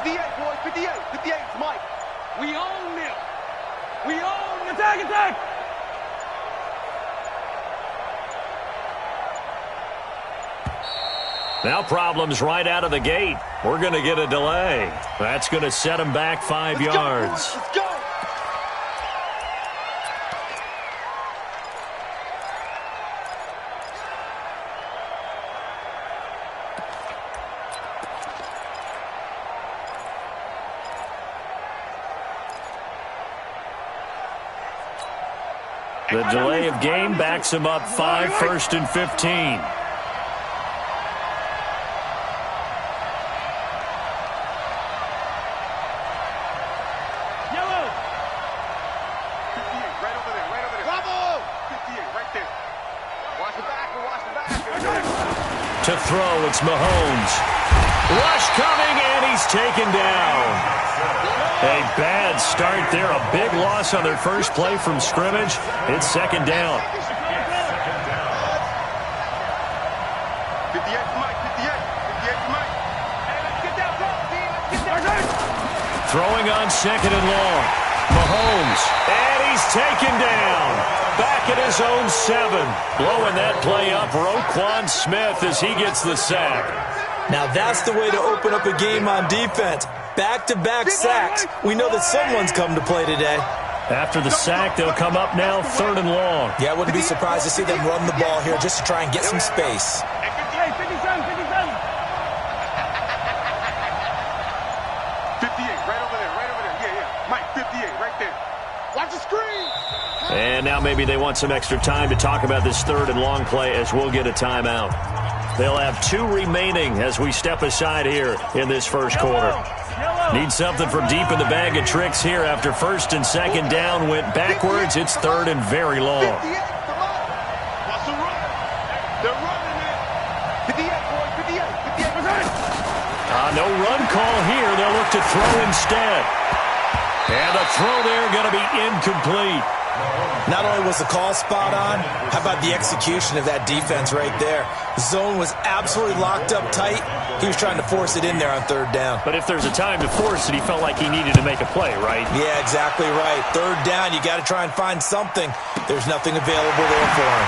58, boys, 58. 58, Mike. We own them. We own attack, attack. Now problems right out of the gate. We're going to get a delay. That's going to set them back 5 yards. Let's go. The delay of game backs him up 5, 1st and 15. To throw, it's Mahomes. Rush coming, and he's taken down. A bad start there. A big loss on their first play from scrimmage. It's 2nd down. 58 for Mike, 58. 58 for Mike. Hey, let's get that ball, D. Let's get that. Throwing on 2nd and long. Mahomes, and he's taken down. Back at his own 7. Blowing that play up, Roquan Smith, as he gets the sack. Now that's the way to open up a game on defense. Back-to-back sacks. We know that someone's come to play today. After the sack, they'll come up now 3rd and long. Yeah, I wouldn't be surprised to see them run the ball here just to try and get some space. 58, 57, 57. 58, right over there, right over there. Yeah. Mike, 58, right there. Watch the screen. And now maybe they want some extra time to talk about this 3rd and long play as we'll get a timeout. They'll have 2 remaining as we step aside here in this first quarter. Need something from deep in the bag of tricks here after 1st and 2nd down went backwards. It's 3rd and very long. 58, come on. Watch the run. They're running it. 58, boys, 58. No run call here. They'll look to throw instead. And the throw there going to be incomplete. Not only was the call spot on, how about the execution of that defense right there? The zone was absolutely locked up tight. He was trying to force it in there on 3rd down. But if there's a time to force it, he felt like he needed to make a play, right? Yeah, exactly right. 3rd down, you got to try and find something. There's nothing available there for him.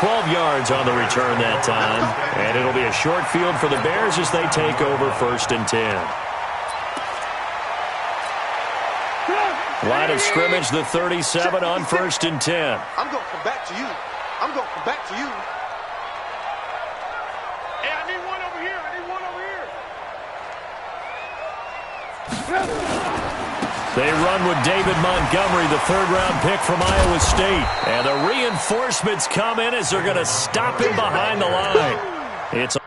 12 yards on the return that time. And it'll be a short field for the Bears as they take over 1st and 10. Line of scrimmage, the 37 on 1st and 10. I'm going to come back to you. I'm going to come back to you. Hey, I need one over here. I need one over here. They run with David Montgomery, the 3rd-round pick from Iowa State. And the reinforcements come in as they're going to stop him behind the line. It's a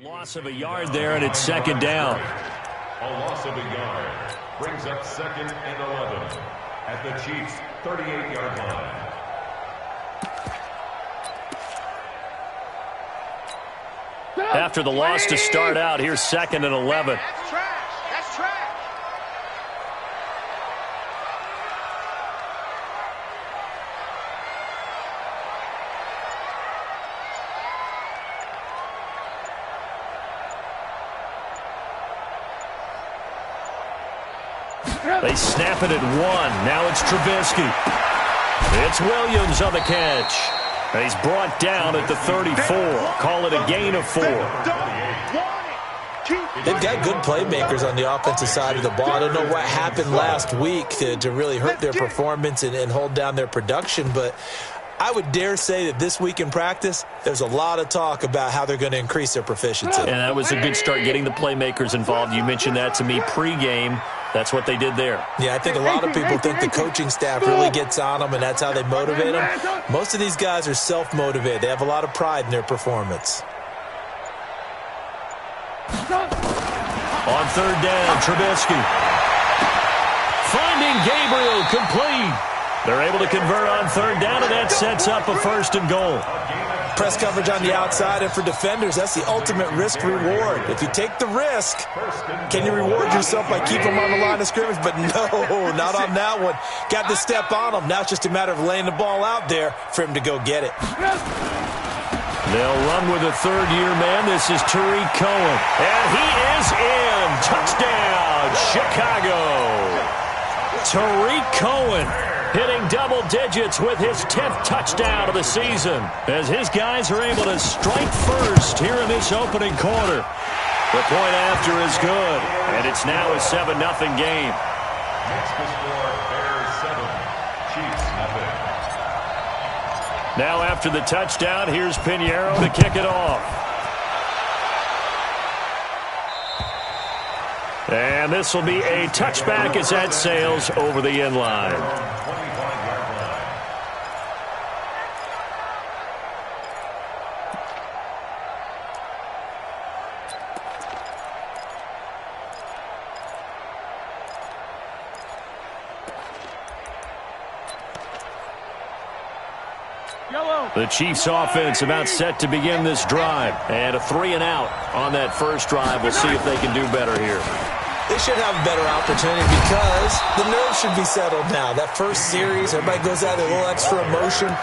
loss of a yard there, and it's 2nd down. A loss of a yard brings up 2nd and 11 at the Chiefs' 38-yard line. After the loss to start out, here's 2nd and 11. That's trash. That's trash. They snap it at 1. Now it's Trubisky. It's Williams on the catch. He's brought down at the 34. Call it a gain of 4. They've got good playmakers on the offensive side of the ball. I don't know what happened last week to really hurt their performance and hold down their production, but I would dare say that this week in practice, there's a lot of talk about how they're going to increase their proficiency. And that was a good start, getting the playmakers involved. You mentioned that to me pregame. That's what they did there. Yeah, I think a lot of people think the coaching staff really gets on them, and that's how they motivate them. Most of these guys are self-motivated. They have a lot of pride in their performance. On third down, Trubisky. Finding Gabriel, complete. They're able to convert on third down, and that sets up a 1st and goal. Press coverage on the outside, and for defenders, that's the ultimate risk-reward. If you take the risk, can you reward yourself by keeping them on the line of scrimmage? But no, not on that one. Got to step on them. Now it's just a matter of laying the ball out there for him to go get it. They'll run with a third-year man. This is Tariq Cohen. And he is in. Touchdown, Chicago. Tariq Cohen hitting double digits with his 10th touchdown of the season as his guys are able to strike first here in this opening quarter. The point after is good, and it's now a 7-0 game. Next to score, Bears 7, Chiefs nothing. Now after the touchdown, here's Pinheiro to kick it off. And this will be a touchback as that sails over the end line. The Chiefs offense about set to begin this drive. And a 3-and-out on that first drive. We'll see if they can do better here. They should have a better opportunity because the nerves should be settled now. That first series, everybody goes out with a little extra emotion.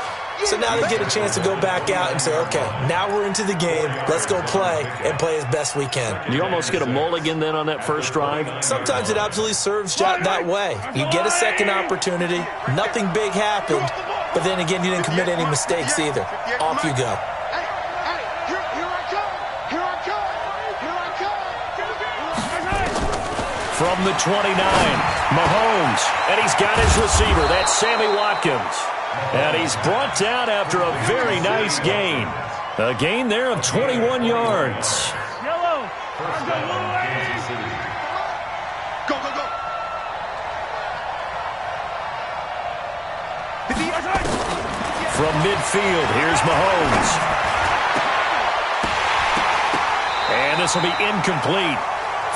So now they get a chance to go back out and say, okay, now we're into the game. Let's go play and play as best we can. You almost get a mulligan then on that first drive? Sometimes it absolutely serves that way. You get a second opportunity. Nothing big happened. But then again, you didn't commit any mistakes either. Off you go. From the 29, Mahomes. And he's got his receiver. That's Sammy Watkins. And he's brought down after a very nice gain. A gain there of 21 yards. Yellow. First down, Kansas City. Go, go, go. From midfield, here's Mahomes. And this will be incomplete.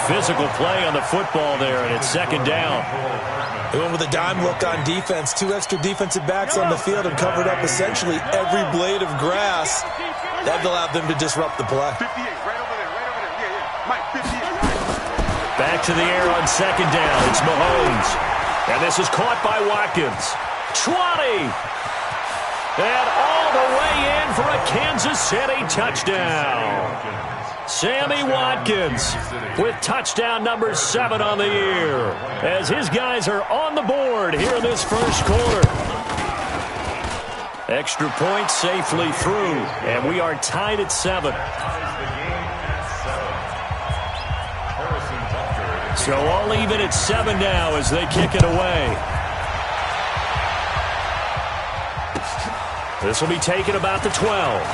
Physical play on the football there, and it's 2nd down. They went with a dime look on defense. 2 extra defensive backs on the field and covered up essentially every blade of grass. That allowed them to disrupt the play. 58, right over there, right over there. Yeah. Mike, 58. Back to the air on 2nd down. It's Mahomes. And this is caught by Watkins. 20. And all the way in for a Kansas City touchdown. Sammy Watkins with touchdown number 7 on the year as his guys are on the board here in this first quarter. Extra point safely through, and we are tied at 7. So all even at 7 now as they kick it away. This will be taken about the 12.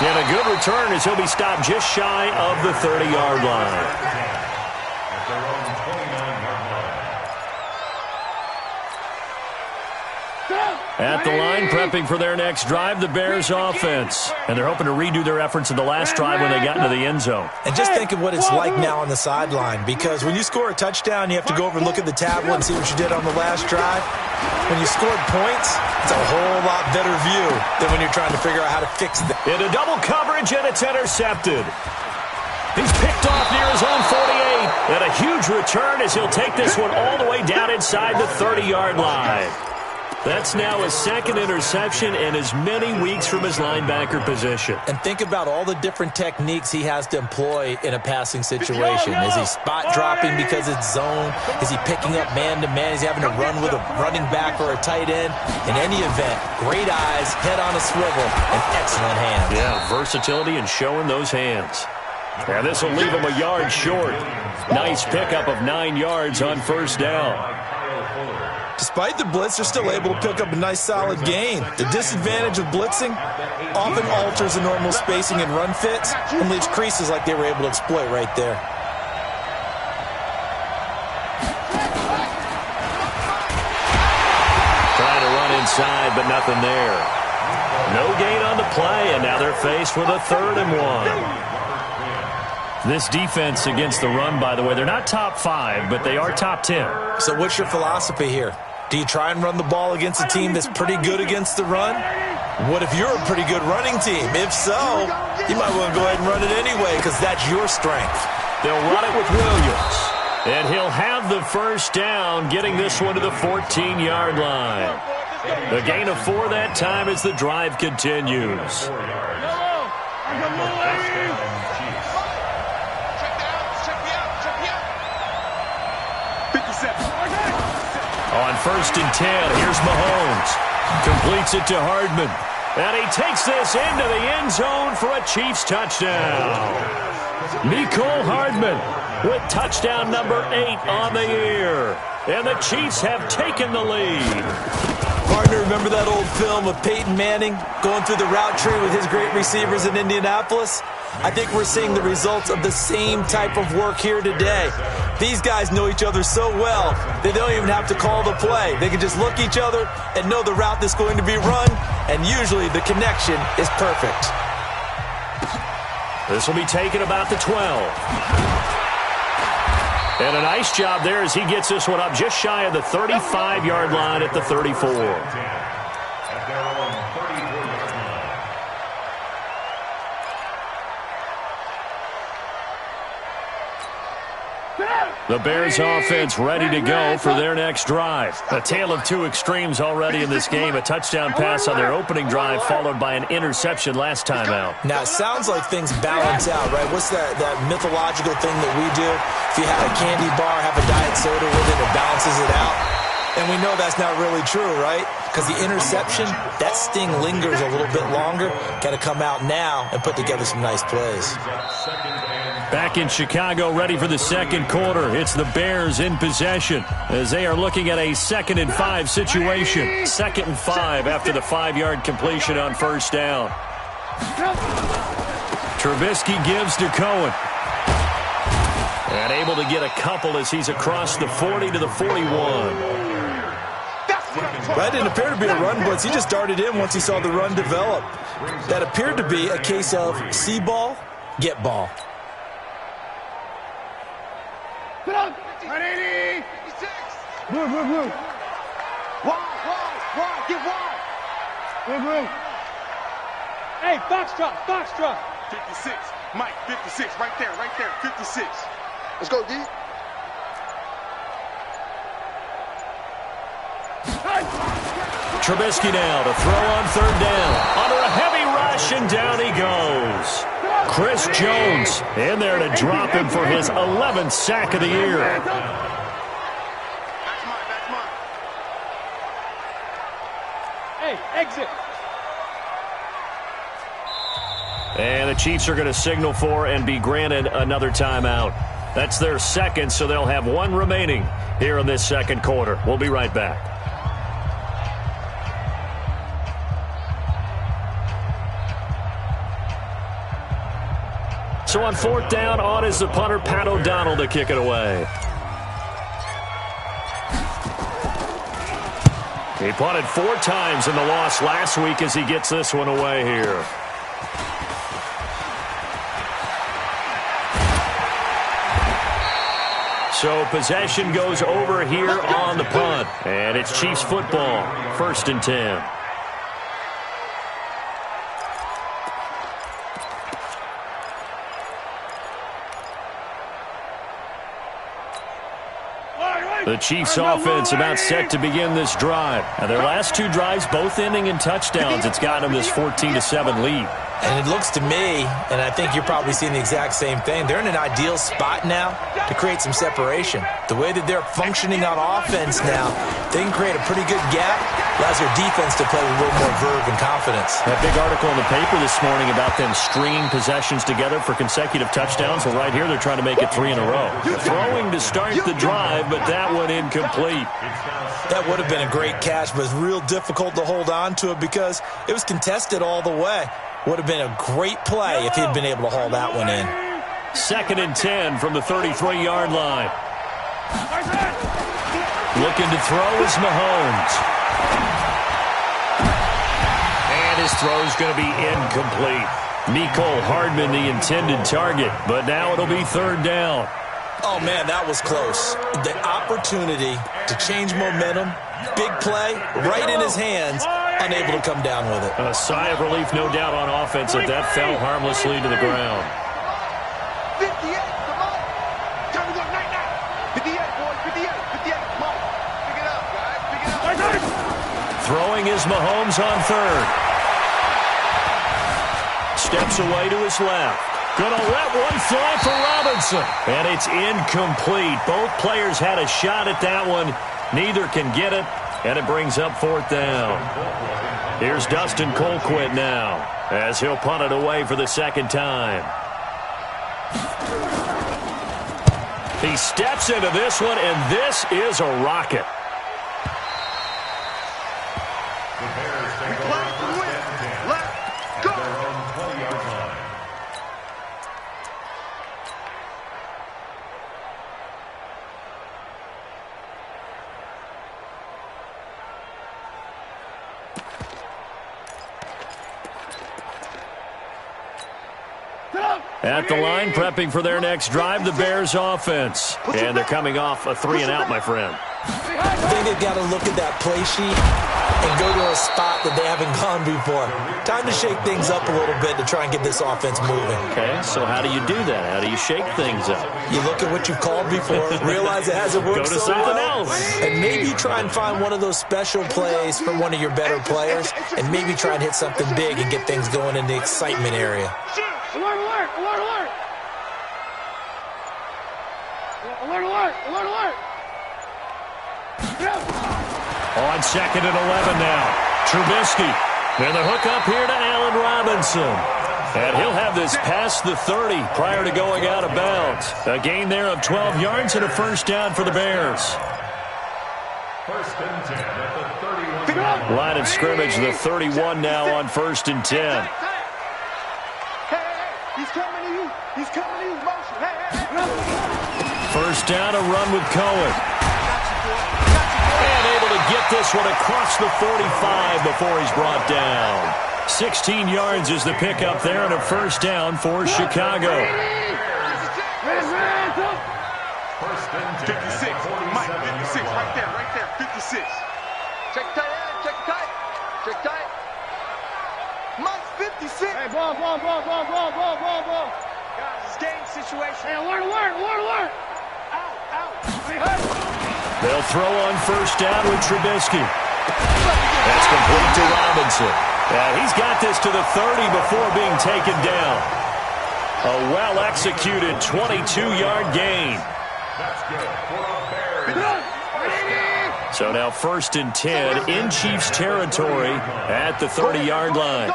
And a good return as he'll be stopped just shy of the 30-yard line. At their own 29-yard line. At the line, prepping for their next drive, the Bears offense. And they're hoping to redo their efforts in the last drive when they got into the end zone. And just think of what it's like now on the sideline, because when you score a touchdown, you have to go over and look at the tablet and see what you did on the last drive. When you scored points, it's a whole lot better view than when you're trying to figure out how to fix it. Into double coverage, and it's intercepted. He's picked off near his own 48. And a huge return as he'll take this one all the way down inside the 30-yard line. That's now his 2nd interception in as many weeks from his linebacker position. And think about all the different techniques he has to employ in a passing situation. Is he spot dropping because it's zone? Is he picking up man-to-man? Is he having to run with a running back or a tight end? In any event, great eyes, head on a swivel, and excellent hands. Yeah, versatility and showing those hands. And this will leave him a yard short. Nice pickup of 9 yards on first down. Despite the blitz, they're still able to pick up a nice solid gain. The disadvantage of blitzing often alters the normal spacing and run fits and leaves creases like they were able to exploit right there. Trying to run inside, but nothing there. No gain on the play, and now they're faced with a 3rd and 1. This defense against the run, by the way, they're not top 5, but they are top 10. So what's your philosophy here? Do you try and run the ball against a team that's pretty good against the run? What if you're a pretty good running team? If so, you might want to go ahead and run it anyway because that's your strength. They'll run it with Williams. And he'll have the first down, getting this one to the 14-yard line. The gain of 4 that time as the drive continues. On 1st and 10, here's Mahomes. Completes it to Hardman. And he takes this into the end zone for a Chiefs touchdown. Mecole Hardman with touchdown number 8 on the year. And the Chiefs have taken the lead. Partner, remember that old film of Peyton Manning going through the route tree with his great receivers in Indianapolis? I think we're seeing the results of the same type of work here today. These guys know each other so well that they don't even have to call the play. They can just look each other and know the route that's going to be run, and usually the connection is perfect. This will be taken about the 12. And a nice job there as he gets this one up just shy of the 35-yard line at the 34. At their own 34-yard line. The Bears offense ready to go for their next drive. A tale of two extremes already in this game. A touchdown pass on their opening drive followed by an interception last time out. Now, it sounds like things balance out, right? What's that mythological thing that we do? If you had a candy bar, have a diet soda with it, it balances it out. And we know that's not really true, right? Because the interception, that sting lingers a little bit longer. Got to come out now and put together some nice plays. Back in Chicago, ready for the second quarter. It's the Bears in possession as they are looking at a 2nd and 5 situation. 2nd and 5 after the 5-yard completion on first down. Trubisky gives to Cohen. And able to get a couple as he's across the 40 to the 41. That didn't appear to be a run blitz. He just darted in once he saw the run develop. That appeared to be a case of see ball, get ball. Get up! 180! 56! Move. Wide, get wide! Move. Hey, box drop. 56, Mike, 56, right there, 56. Let's go, D. Trubisky now to throw on 3rd down. Under a heavy rush, and down he goes. Chris Jones in there to drop him for his 11th sack of the year. That's mine. Hey, exit. And the Chiefs are going to signal for and be granted another timeout. That's their second, so they'll have one remaining here in this second quarter. We'll be right back. So on 4th down, on is the punter, Pat O'Donnell, to kick it away. He punted 4 times in the loss last week as he gets this one away here. So possession goes over here on the punt. And it's Chiefs football, 1st and 10. The Chiefs offense about set to begin this drive. And their last 2 drives both ending in touchdowns. It's gotten them this 14-7 lead. And it looks to me, and I think you're probably seeing the exact same thing, they're in an ideal spot now to create some separation. The way that they're functioning on offense now, they can create a pretty good gap. Allows their defense to play with a little more verve and confidence. That big article in the paper this morning about them stringing possessions together for consecutive touchdowns. Well, right here they're trying to make it 3 in a row. Throwing to start the drive, but that one incomplete. That would have been a great catch, but it's real difficult to hold on to it because it was contested all the way. Would have been a great play if he'd been able to haul that one in. 2nd and 10 from the 33-yard line. Looking to throw is Mahomes. And his throw is going to be incomplete. Nicole Hardman, the intended target, but now it'll be third down. Oh, man, that was close. The opportunity to change momentum, big play, right in his hands, unable to come down with it. A sigh of relief, no doubt, on offense that that fell harmlessly to the ground. 58, come on. Time to go night night. 58, boys, 58, 58, come on. Pick it up, guys, pick it up. Throwing is Mahomes on third. Steps away to his left. Gonna let one fly for Robinson. And it's incomplete. Both players had a shot at that one. Neither can get it, and it brings up fourth down. Here's Dustin Colquitt now, as he'll punt it away for the second time. He steps into this one, and this is a rocket. At the line, prepping for their next drive, the Bears offense. And they're coming off a 3-and-out, my friend. I think they've got to look at that play sheet and go to a spot that they haven't gone before. Time to shake things up a little bit to try and get this offense moving. Okay, so how do you do that? How do you shake things up? You look at what you've called before, realize it hasn't worked Go to so something well, else. and maybe try and find one of those special plays from one of your better players, and maybe try and hit something big and get things going in the excitement area. Alert, alert, alert, alert. Alert, alert, alert, alert. On second and 11 now. Trubisky. And the hook up here to Allen Robinson. And he'll have this past the 30 prior to going out of bounds. A gain there of 12 yards and a first down for the Bears. First and 10 at the 31. Line of scrimmage, the 31 now on first and 10. Hey, he's coming to you. He's coming to you. Motion. Hey. First down, a run with Cohen. And able to get this one across the 45 before he's brought down. 16 yards is the pickup there, and a first down for Chicago. First and 10 56. Mike, 56. Right there. 56. Check tight, check tight. Check tight. Mike's 56. Hey, ball. Guys, it's game situation. Hey, alert, alert, alert, alert. Out. They'll throw on first down with Trubisky. That's complete to Robinson. And he's got this to the 30 before being taken down. A well-executed 22-yard gain. That's good for the Bears. So now first and 10 in Chiefs territory at the 30-yard line.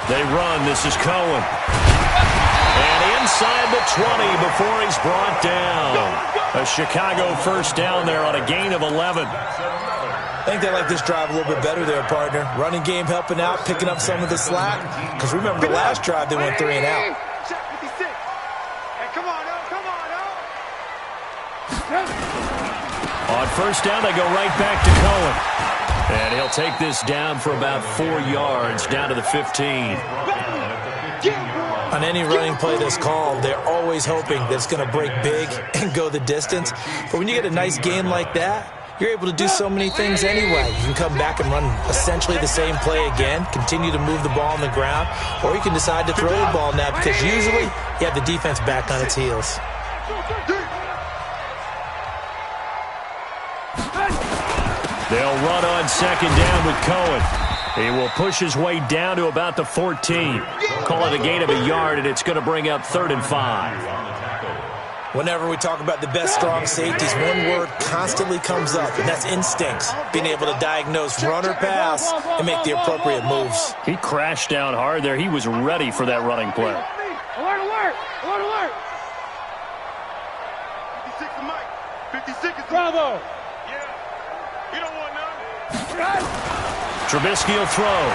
They run. This is Cohen. And inside the 20 before he's brought down. A Chicago first down there on a gain of 11. I think they like this drive a little bit better there, partner. Running game helping out, picking up some of the slack. Because remember, the last drive they went 3-and-out. Check 56. Hey, come on, On first down, they go right back to Cohen. And he'll take this down for about 4 yards, down to the 15. On any running play that's called, they're always hoping that it's going to break big and go the distance. But when you get a nice game like that, you're able to do so many things anyway. You can come back and run essentially the same play again, continue to move the ball on the ground, or you can decide to throw the ball now because usually you have the defense back on its heels. They'll run on second down with Cohen. He will push his way down to about the 14. Call it a gain of a yard, and it's going to bring up 3rd and 5. Whenever we talk about the best strong safeties, one word constantly comes up, and that's instincts. Being able to diagnose run or pass and make the appropriate moves. He crashed down hard there. He was ready for that running play. Alert, alert, alert, alert. 56 is Mike. 56 is Bravo. Yeah. You don't want none. Trubisky will throw.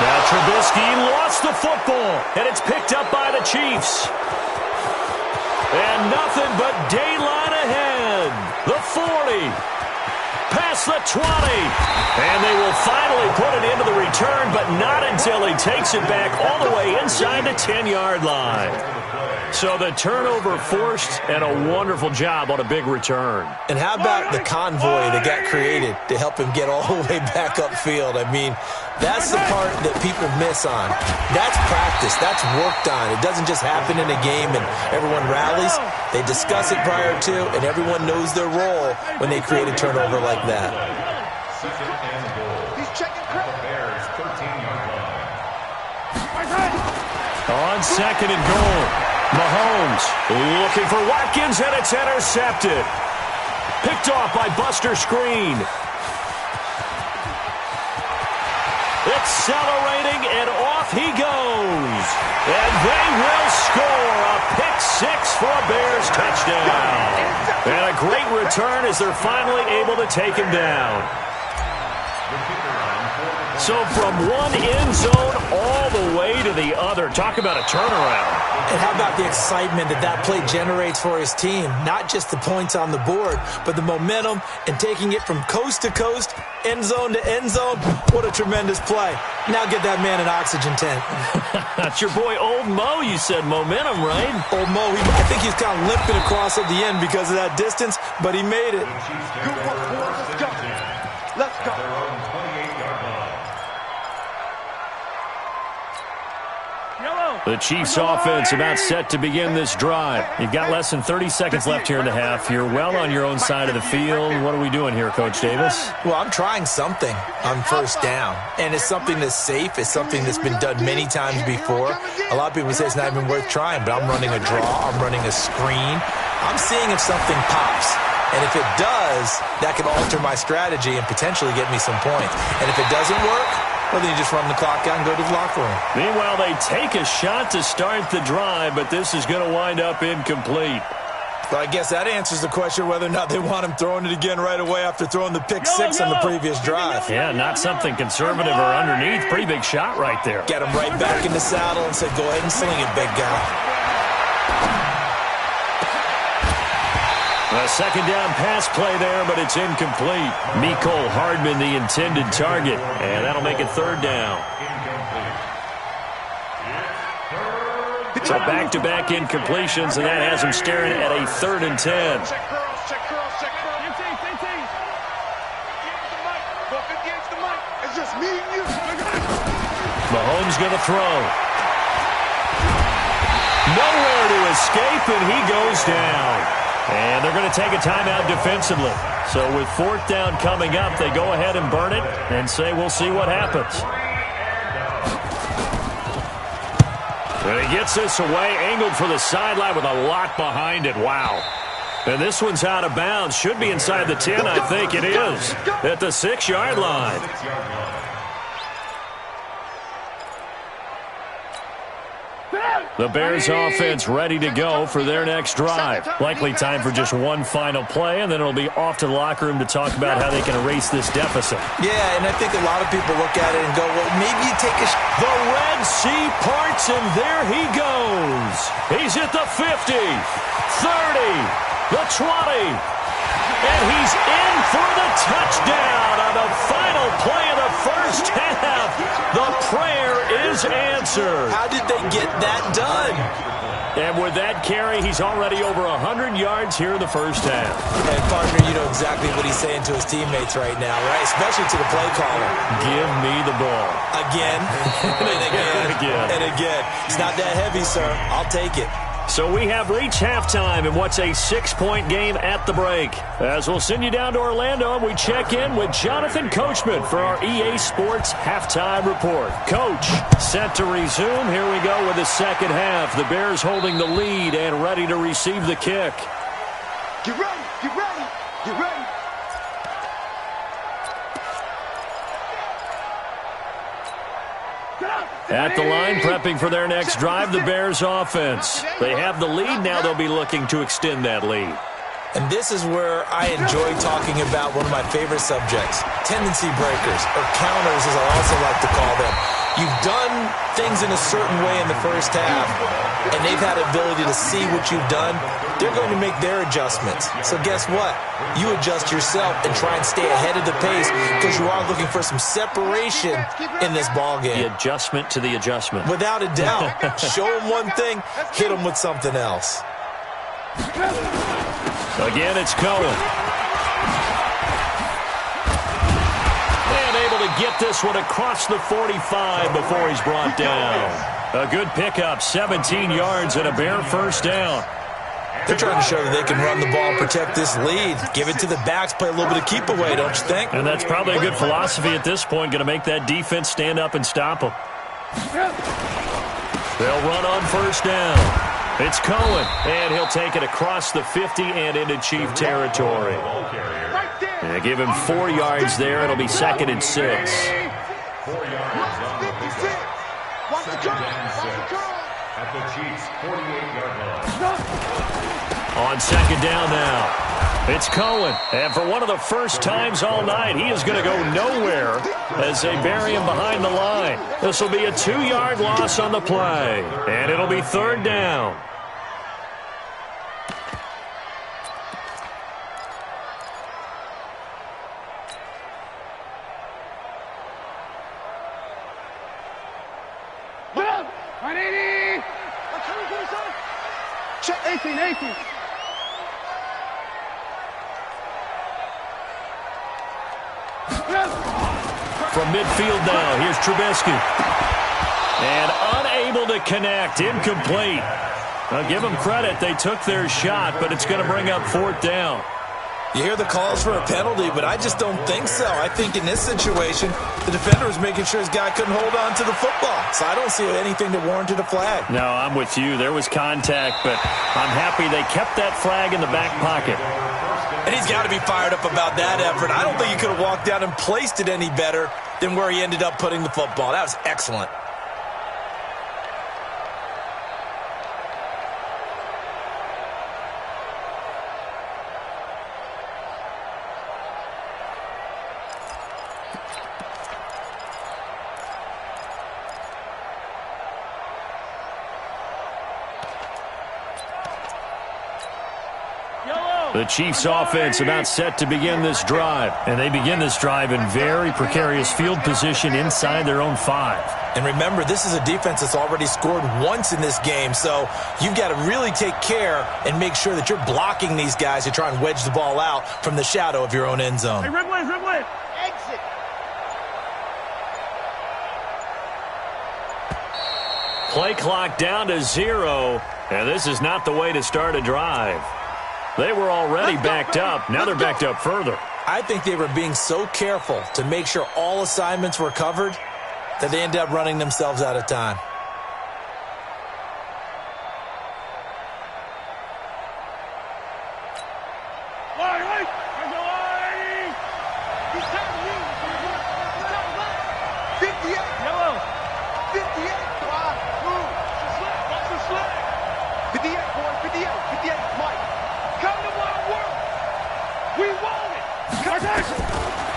Now Trubisky lost the football, and it's picked up by the Chiefs. And nothing but daylight ahead. The 40. across the 20. And they will finally put it into the return, but not until he takes it back all the way inside the 10-yard line. So the turnover forced, and a wonderful job on a big return. And how about the convoy that got created to help him get all the way back upfield? I mean, that's the part that people miss on. That's practice. That's worked on. It doesn't just happen in a game and everyone rallies. They discuss it prior to, and everyone knows their role when they create a turnover like that. Second and goal. He's checking credit. The Bears' 13-yard line. On second and goal, Mahomes looking for Watkins, and it's intercepted. Picked off by Buster Screen. Accelerating, and off he goes. And they will score a pick six for a Bears touchdown. And a great return as they're finally able to take him down. So from one end zone all the way to the other. Talk about a turnaround. And how about the excitement that play generates for his team? Not just the points on the board, but the momentum and taking it from coast to coast, end zone to end zone. What a tremendous play. Now get that man an oxygen tent. That's your boy Old Mo. You said momentum, right? Old Mo, I think he's kind of limping across at the end because of that distance, but he made it. Good work, boys. Let's go. Let's go. Their own 28-yard line. The Chiefs offense about set to begin this drive. You've got less than 30 seconds left here in the half. You're well on your own side of the field. What are we doing here, Coach Davis? Well, I'm trying something on first down, and it's something that's safe. It's something that's been done many times before. A lot of people say it's not even worth trying, but I'm running a draw. I'm running a screen. I'm seeing if something pops. And if it does, that can alter my strategy and potentially get me some points. And if it doesn't work, well, then you just run the clock out and go to the locker room. Meanwhile, they take a shot to start the drive, but this is going to wind up incomplete. Well, I guess that answers the question whether or not they want him throwing it again right away after throwing the pick six on the previous drive. Yeah, not something conservative or underneath. Pretty big shot right there. Get him right back in the saddle and said, go ahead and sling it, big guy. A second down pass play there, but it's incomplete. Mecole Hardman, the intended target, and that'll make it third down. So back-to-back incompletions, and that has him staring at a 3rd and 10. Check curls, check curls, check curls. It's just me and you. Mahomes going to throw. Nowhere to escape, and he goes down. And they're going to take a timeout defensively. So with 4th down coming up, they go ahead and burn it and say we'll see what happens. And he gets this away, angled for the sideline with a lot behind it. Wow. And this one's out of bounds. Should be inside the 10, I think it is. At the 6-yard line. The Bears offense ready to go for their next drive. Likely time for just one final play, and then it'll be off to the locker room to talk about how they can erase this deficit. Yeah, and I think a lot of people look at it and go, well, maybe you take a The Red Sea parts, and there he goes. He's at the 50, 30, the 20, and he's in for the touchdown on the final play of the first half. The prayer is answered. How did they get that done? And with that carry, he's already over 100 yards here in the first half. And, partner, you know exactly what he's saying to his teammates right now, right? Especially to the play caller. Give me the ball. Again, and again, and again. It's not that heavy, sir. I'll take it. So we have reached halftime in what's a 6-point game at the break. As we'll send you down to Orlando, and we check in with Jonathan Coachman for our EA Sports Halftime Report. Coach, set to resume. Here we go with the second half. The Bears holding the lead and ready to receive the kick. Get ready, get ready, get ready. At the line, prepping for their next drive, the Bears offense. They have the lead. Now they'll be looking to extend that lead. And this is where I enjoy talking about one of my favorite subjects, tendency breakers, or counters as I also like to call them. You've done things in a certain way in the first half, and they've had the ability to see what you've done. They're going to make their adjustments. So guess what? You adjust yourself and try and stay ahead of the pace because you are looking for some separation in this ball game. The adjustment to the adjustment. Without a doubt. Show them one thing, hit them with something else. Again, it's Cohen. And able to get this one across the 45 before he's brought down. A good pickup, 17 yards and a bare first down. They're trying to show that they can run the ball and protect this lead. Give it to the backs, play a little bit of keep away, don't you think? And that's probably a good philosophy at this point, going to make that defense stand up and stop them. They'll run on first down. It's Cohen, and he'll take it across the 50 and into Chief territory. They give him 4 yards there. It'll be 2nd and 6. 4 yards on the pickup. Second and 6 at the Chiefs' 48-yard line. On second down now, it's Cohen. And for one of the first times all night, he is going to go nowhere as they bury him behind the line. This will be a 2-yard loss on the play, and it'll be 3rd down. Check 18. From midfield now, here's Trubisky. And unable to connect, incomplete. I'll give them credit, they took their shot, but it's going to bring up 4th down. You hear the calls for a penalty, but I just don't think so. I think in this situation, the defender was making sure his guy couldn't hold on to the football. So I don't see anything that warranted a flag. No, I'm with you. There was contact, but I'm happy they kept that flag in the back pocket. And he's got to be fired up about that effort. I don't think he could have walked down and placed it any better than where he ended up putting the football. That was excellent. The Chiefs offense about set to begin this drive. And they begin this drive in very precarious field position inside their own 5. And remember, this is a defense that's already scored once in this game, so you've got to really take care and make sure that you're blocking these guys to try and wedge the ball out from the shadow of your own end zone. Hey, Ridley. Exit. Play clock down to 0. And this is not the way to start a drive. They were already backed up. Now they're backed up further. I think they were being so careful to make sure all assignments were covered that they ended up running themselves out of time.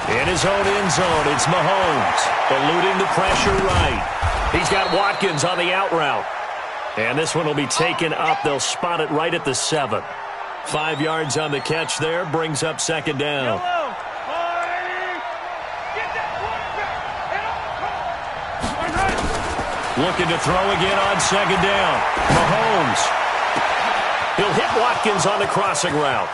In his own end zone, it's Mahomes, eluding the pressure right. He's got Watkins on the out route. And this one will be taken up. They'll spot it right at the 7. 5 yards on the catch there, brings up 2nd down. Looking to throw again on 2nd down. Mahomes. He'll hit Watkins on the crossing route.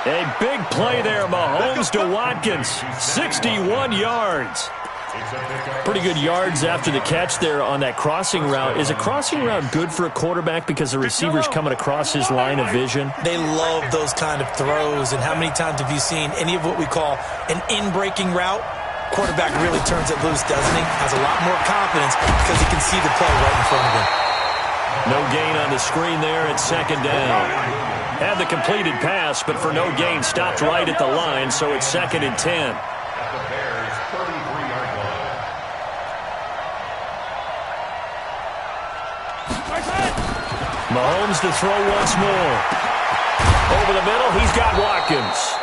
A big play there, Mahomes to Watkins. 61 yards. Pretty good yards after the catch there on that crossing route. Is a crossing route good for a quarterback because the receiver's coming across his line of vision? They love those kind of throws. And how many times have you seen any of what we call an in-breaking route? Quarterback really turns it loose, doesn't he? Has a lot more confidence because he can see the play right in front of him. No gain on the screen there at 2nd down. Had the completed pass, but for no gain, stopped right at the line, so it's 2nd and 10. At the Bears' 33-yard line. Mahomes to throw once more. Over the middle, he's got Watkins.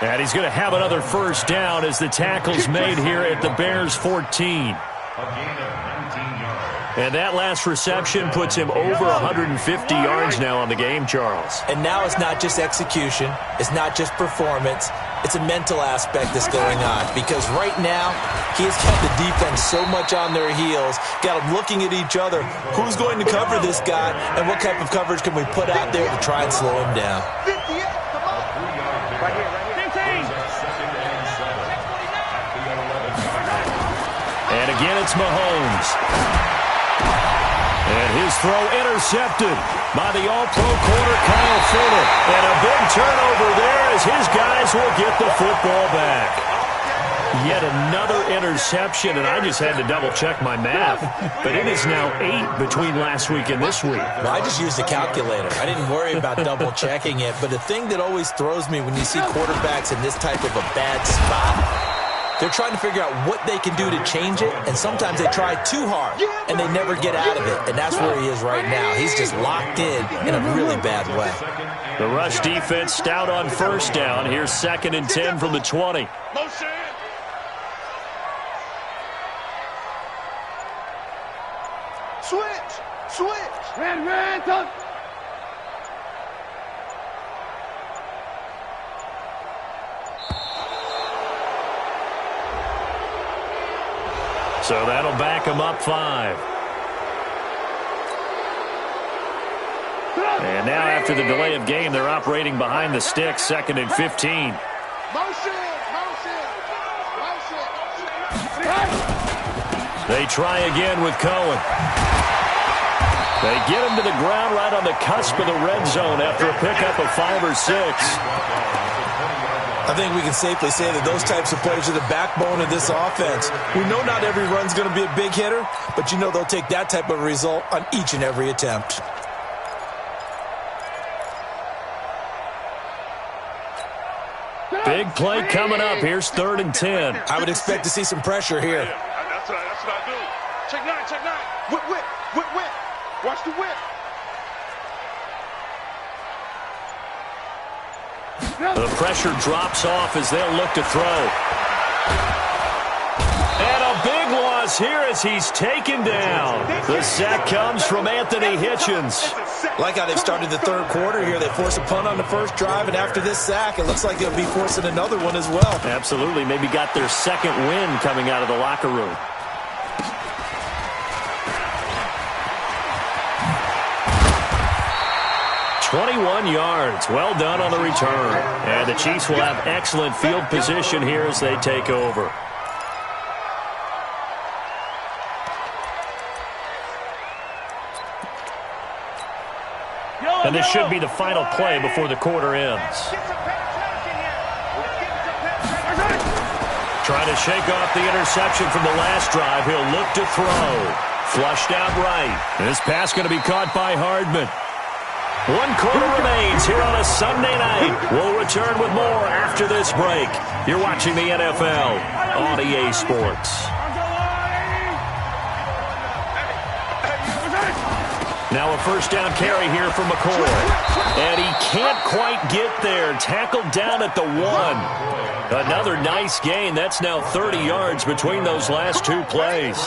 And he's going to have another first down as the tackle's made here at the Bears 14. A gain of 19 yards. And that last reception puts him over 150 yards now on the game, Charles. And now it's not just execution. It's not just performance. It's a mental aspect that's going on. Because right now, he has kept the defense so much on their heels, got them looking at each other. Who's going to cover this guy, and what type of coverage can we put out there to try and slow him down? 58, come on. Right here, right here. 15. And again, it's Mahomes. And his throw intercepted by the all-pro corner, Kyle Fuller. And a big turnover there as his guys will get the football back. Yet another interception, and I just had to double-check my math. But it is now 8 between last week and this week. Well, I just used a calculator. I didn't worry about double-checking it. But the thing that always throws me when you see quarterbacks in this type of a bad spot, they're trying to figure out what they can do to change it, and sometimes they try too hard, and they never get out of it, and that's where he is right now. He's just locked in a really bad way. The rush defense stout on first down. Here's 2nd and 10 from the 20. Motion. Switch. Red, touch. So that'll back him up 5. And now after the delay of game, they're operating behind the sticks, 2nd and 15. Motion. They try again with Cohen. They get him to the ground right on the cusp of the red zone after a pickup of 5 or 6. I think we can safely say that those types of plays are the backbone of this offense. We know not every run's going to be a big hitter, but you know they'll take that type of result on each and every attempt. Big play coming up. Here's 3rd and 10. I would expect to see some pressure here. That's what I do. Check 9. Whip. Watch the whip. The pressure drops off as they'll look to throw. And a big loss here as he's taken down. The sack comes from Anthony Hitchens. Like how they've started the third quarter here. They force a punt on the first drive, and after this sack, it looks like they'll be forcing another one as well. Absolutely. Maybe got their second win coming out of the locker room. "21 yards. Well done on the return. And the Chiefs will have excellent field position here as they take over. And this should be the final play before the quarter ends. Trying to shake off the interception from the last drive. He'll look to throw. Flushed out right. This pass going to be caught by Hardman. 1 quarter remains here on a Sunday night. We'll return with more after this break. You're watching the NFL on EA Sports. Now a first down carry here for McCoy. And he can't quite get there. Tackled down at the 1. Another nice gain. That's now 30 yards between those last 2 plays.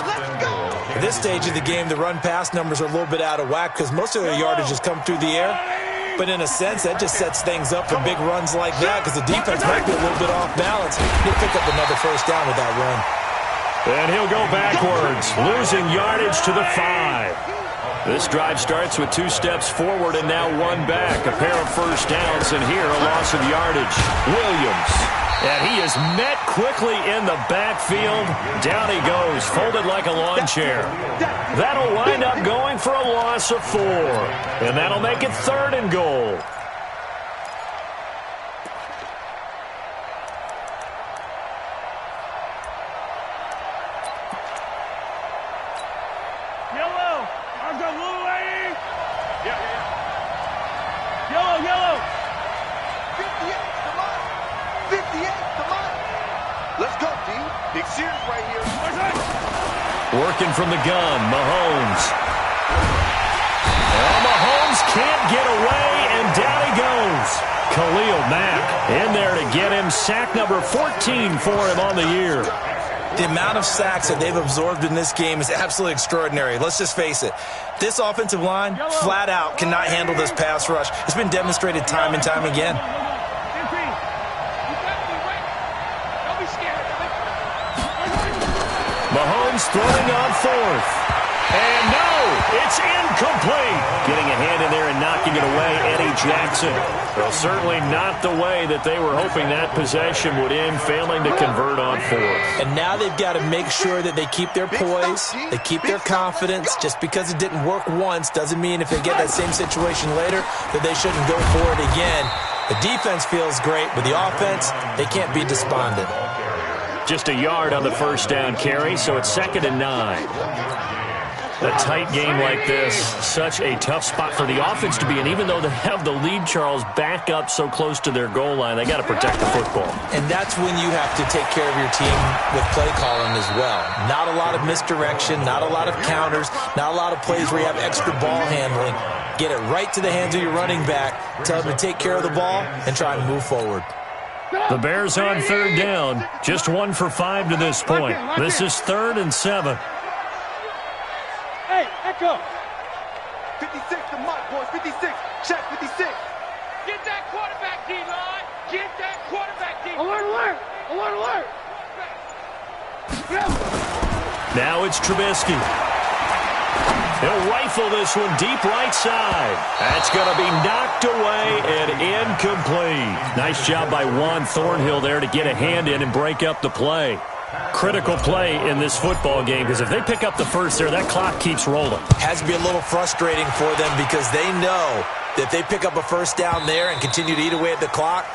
At this stage of the game, the run-pass numbers are a little bit out of whack because most of their yardage has come through the air. But in a sense, that just sets things up for big runs like that because the defense might be a little bit off balance. He'll pick up another first down with that run. And he'll go backwards, losing yardage to the 5. This drive starts with 2 steps forward and now 1 back. A pair of first downs, and here a loss of yardage. Williams. And he is met quickly in the backfield. Down he goes, folded like a lawn chair. That'll wind up going for a loss of 4. And that'll make it 3rd and goal. Yellow. I've got blue, lady. Yellow. 58, come on. 58, come on. Let's go, D. Big series right here. Working from the gun, Mahomes. And Mahomes can't get away, and down he goes. Khalil Mack in there to get him. Sack number 14 for him on the year. The amount of sacks that they've absorbed in this game is absolutely extraordinary. Let's just face it. This offensive line, flat out, cannot handle this pass rush. It's been demonstrated time and time again. Mahomes throwing on fourth. And no, it's incomplete. Getting a hand in there and knocking it away, Eddie Jackson. Well, certainly not the way that they were hoping that possession would end, failing to convert on fourth. And now they've got to make sure that they keep their poise, they keep their confidence. Just because it didn't work once doesn't mean if they get that same situation later that they shouldn't go for it again. The defense feels great, but the offense, they can't be despondent. Just a yard on the first down carry, so it's 2nd and 9. A tight game like this, such a tough spot for the offense to be in. Even though they have the lead, Charles, back up so close to their goal line, they got to protect the football. And that's when you have to take care of your team with play calling as well. Not a lot of misdirection, not a lot of counters, not a lot of plays where you have extra ball handling. Get it right to the hands of your running back, tell them to take care of the ball, and try and move forward. The Bears on 3rd down, just 1 for 5 to this point. This is 3rd and 7. Hey, echo. 56 to Mike, boys. 56. Check 56. Get that quarterback, D-line. Get that quarterback, D-line. Alert, alert. Alert, alert. Now it's Trubisky. He'll rifle this one deep right side. That's going to be knocked away and incomplete. Nice job by Juan Thornhill there to get a hand in and break up the play. Critical play in this football game, because if they pick up the first there, that clock keeps rolling. Has to be a little frustrating for them because they know that if they pick up a first down there and continue to eat away at the clock,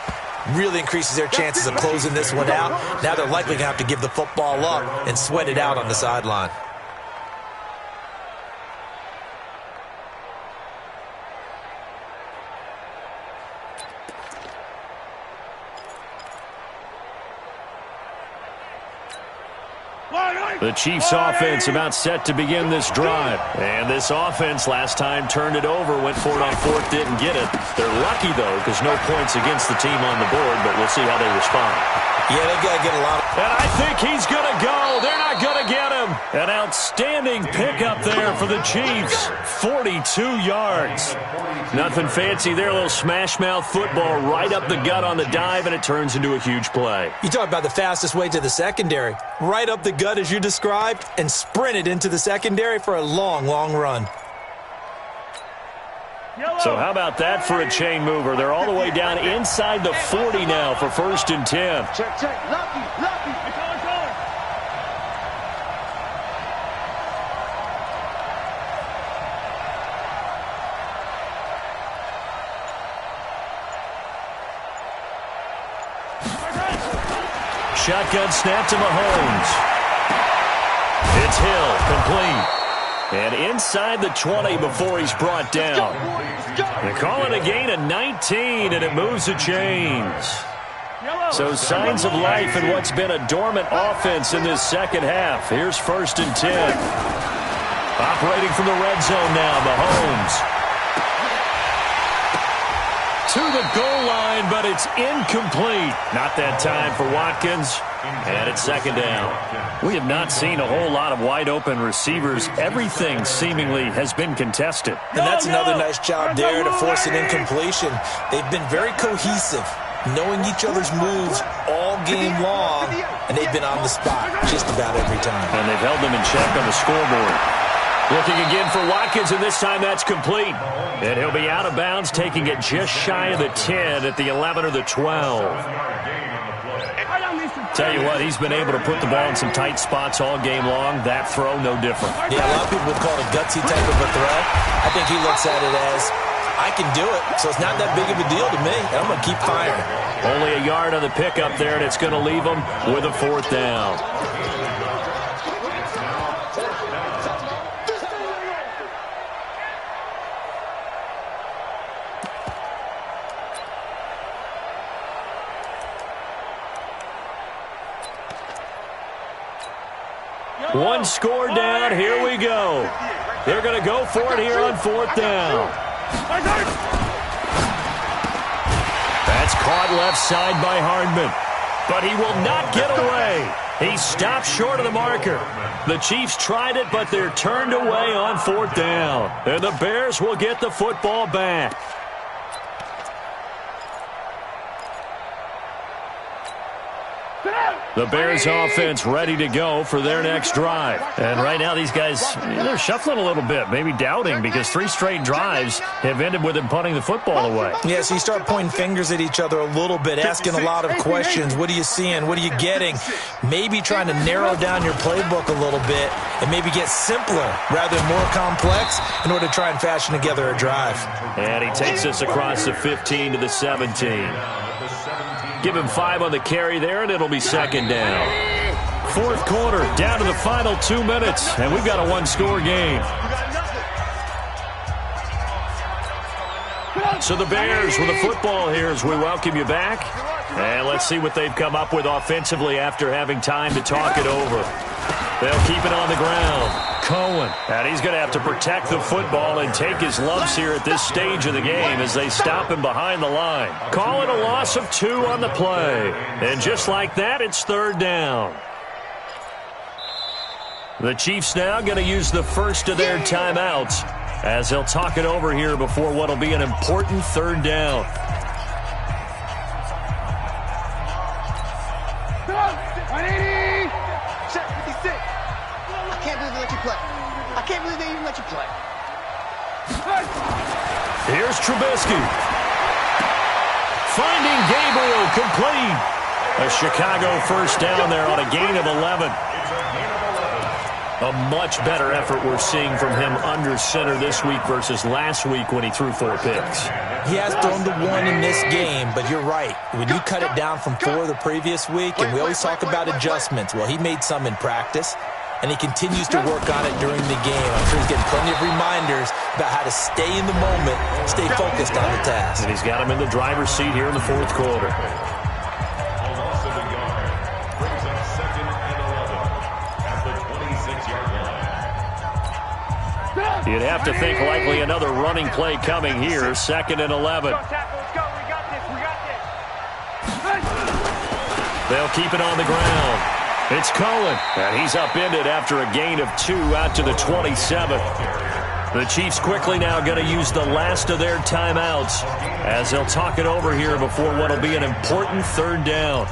really increases their chances of closing this one out. Now they're likely going to have to give the football up and sweat it out on the sideline. The Chiefs offense about set to begin this drive. And this offense last time turned it over, went for it on fourth, didn't get it. They're lucky, though, because no points against the team on the board, but we'll see how they respond. Yeah, they've got to get a lot of... And I think he's going to go. They're not going to get him. An outstanding pickup there for the Chiefs. 42 yards. Nothing fancy there. A little smash-mouth football right up the gut on the dive, and it turns into a huge play. You talk about the fastest way to the secondary. Right up the gut as you described, and sprinted into the secondary for a long, long run. So how about that for a chain mover? They're all the way down inside the 40 now for 1st and 10. Check, check. Lucky, lucky. Shotgun snap to Mahomes. It's Hill, complete. And inside the 20 before he's brought down. They call it a gain of 19, and it moves the chains. So signs of life in what's been a dormant offense in this second half. Here's 1st and 10. Operating from the red zone now, Mahomes. To the goal line, but it's incomplete. Not that time for Watkins. And it's 2nd down. We have not seen a whole lot of wide-open receivers. Everything seemingly has been contested. And that's another nice job there to force an incompletion. They've been very cohesive, knowing each other's moves all game long, and they've been on the spot just about every time. And they've held them in check on the scoreboard. Looking again for Watkins, and this time that's complete. And he'll be out of bounds, taking it just shy of the 10 at the 11 or the 12. Tell you what, he's been able to put the ball in some tight spots all game long. That throw, no different. Yeah, a lot of people would call it a gutsy type of a throw. I think he looks at it as, I can do it, so it's not that big of a deal to me, and I'm going to keep firing. Only a yard on the pickup there, and it's going to leave him with a 4th down. One score down. Here we go. They're going to go for it here on 4th down. Caught left side by Hardman. But he will not get away. He stopped short of the marker. The Chiefs tried it, but they're turned away on 4th down. And the Bears will get the football back. The Bears offense ready to go for their next drive. And right now these guys, they're shuffling a little bit, maybe doubting, because 3 straight drives have ended with them punting the football away. Yeah, so you start pointing fingers at each other a little bit, asking a lot of questions. What are you seeing? What are you getting? Maybe trying to narrow down your playbook a little bit and maybe get simpler rather than more complex in order to try and fashion together a drive. And he takes this across the 15 to the 17. Give him 5 on the carry there, and it'll be 2nd down. 4th quarter, down to the final 2 minutes, and we've got a 1-score game. So the Bears with the football here as we welcome you back. And let's see what they've come up with offensively after having time to talk it over. They'll keep it on the ground. Cohen, and he's going to have to protect the football and take his lumps here at this stage of the game as they stop him behind the line. Call it a loss of 2 on the play. And just like that, it's 3rd down. The Chiefs now going to use the first of their timeouts as they'll talk it over here before what will be an important 3rd down. I can't believe they even let you play. Here's Trubisky. Finding Gabriel complete. A Chicago 1st down there on a gain of 11. A much better effort we're seeing from him under center this week versus last week when he threw 4 picks. He has thrown the 1 in this game, but you're right. When you cut it down from 4 the previous week, and we always talk about adjustments, well, he made some in practice. And he continues to work on it during the game. I'm sure he's getting plenty of reminders about how to stay in the moment, stay focused on the task. And he's got him in the driver's seat here in the 4th quarter. A loss of a yard brings up 2nd and 11 at the 26-yard line. You'd have to think likely another running play coming here. 2nd and 11. They'll keep it on the ground. It's Cohen, and he's upended after a gain of 2 out to the 27th. The Chiefs quickly now going to use the last of their timeouts as they'll talk it over here before what will be an important 3rd down.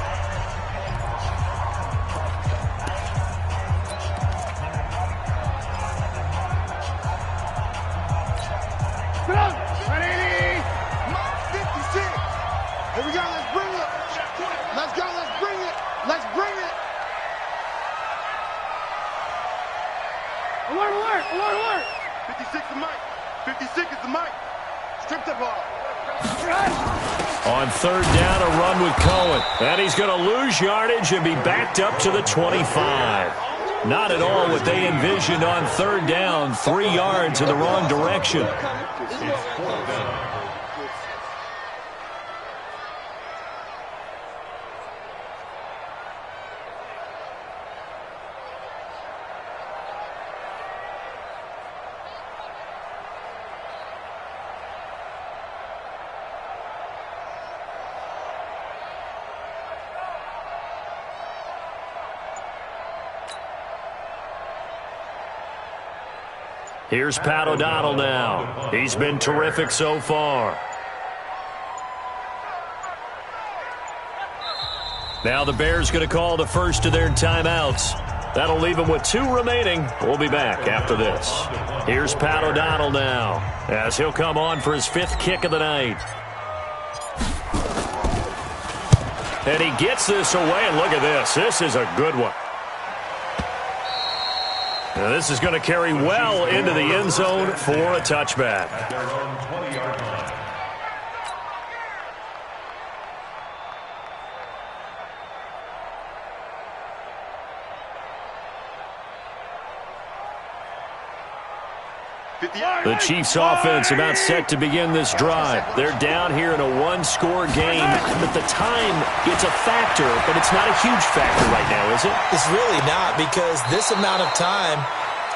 Here we go, let's bring it. Let's go, let's bring it. Let's bring it. Alert, alert, alert, alert. 56 is Mike. 56 is the Mike. Strip the ball. On 3rd down, a run with Cohen. And he's going to lose yardage and be backed up to the 25. Not at all what they envisioned on 3rd down. 3 yards in the wrong direction. It's 4th down. Here's Pat O'Donnell now. He's been terrific so far. Now the Bears going to call the first of their timeouts. That'll leave them with 2 remaining. We'll be back after this. Here's Pat O'Donnell now as he'll come on for his 5th kick of the night. And he gets this away, and look at this. This is a good one. Now this is going to carry well into the end zone for a touchback. At their own 20-yard line. The Chiefs offense about set to begin this drive. They're down here in a 1-score game. But the time, it's a factor, but it's not a huge factor right now, is it? It's really not, because this amount of time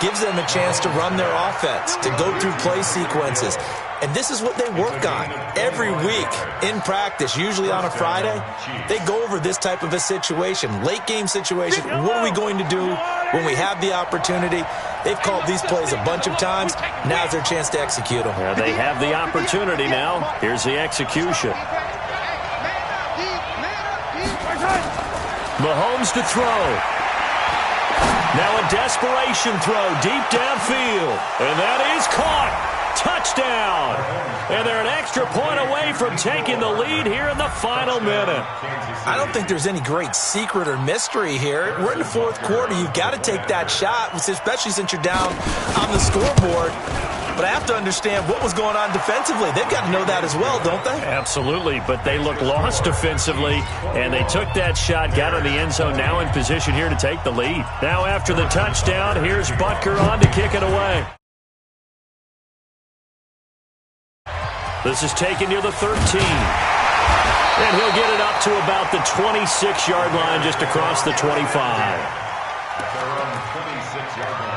gives them a chance to run their offense, to go through play sequences. And this is what they work on every week in practice, usually on a Friday. They go over this type of a situation, late game situation. What are we going to do when we have the opportunity? They've called these plays a bunch of times. Now's their chance to execute them. Yeah, they have the opportunity now. Here's the execution. Mahomes to throw. Now a desperation throw deep downfield. And that is caught. Touchdown. And they're an extra point away from taking the lead here in the final minute. I don't think there's any great secret or mystery here. We're in the fourth quarter. You've got to take that shot, especially since you're down on the scoreboard. But I have to understand what was going on defensively. They've got to know that as well, don't they? Absolutely, but they look lost defensively, and they took that shot, got in the end zone, now in position here to take the lead. Now after the touchdown, here's Butker on to kick it away. This is taken near the 13. And he'll get it up to about the 26-yard line, just across the 25. At their own 26-yard line.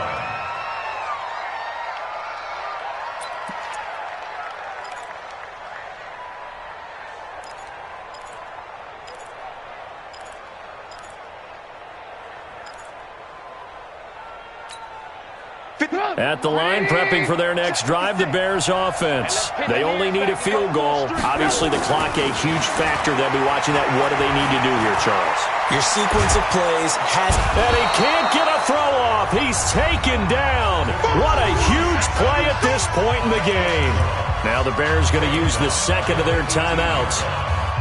At the line, prepping for their next drive, the Bears offense. They only need a field goal. Obviously, the clock a huge factor. They'll be watching that. What do they need to do here, Charles? Your sequence of plays has... And he can't get a throw off. He's taken down. What a huge play at this point in the game. Now the Bears going to use the second of their timeouts,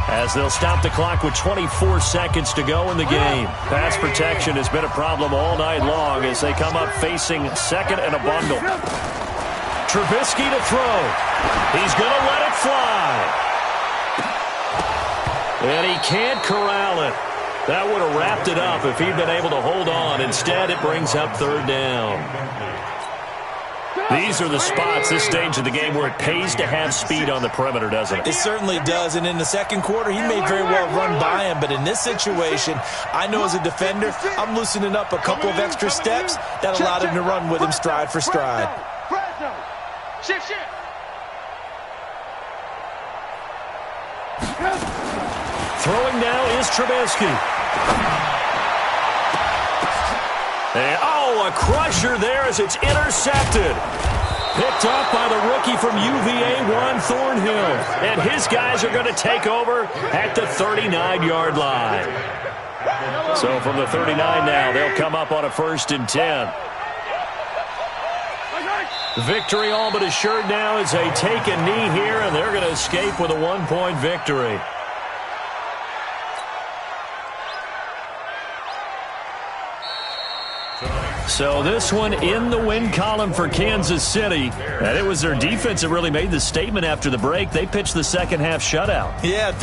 as they'll stop the clock with 24 seconds to go in the game. Pass protection has been a problem all night long as they come up facing second and a bundle. Trubisky to throw. He's going to let it fly. And he can't corral it. That would have wrapped it up if he'd been able to hold on. Instead, it brings up third down. These are the spots, this stage of the game, where it pays to have speed on the perimeter, doesn't it? It certainly does, and in the second quarter, he may very well run by him, but in this situation, I know as a defender, I'm loosening up a couple of extra steps that allowed him to run with him stride for stride. Shift. Throwing now is Trubisky. And, a crusher there as it's intercepted. Picked up by the rookie from UVA, Thornhill. And his guys are going to take over at the 39-yard line. So from the 39 now, they'll come up on a 1st and 10. Victory all but assured now as they take a knee here, and they're going to escape with a 1-point victory. So this one in the win column for Kansas City. And it was their defense that really made the statement after the break. They pitched the second half shutout. Yeah.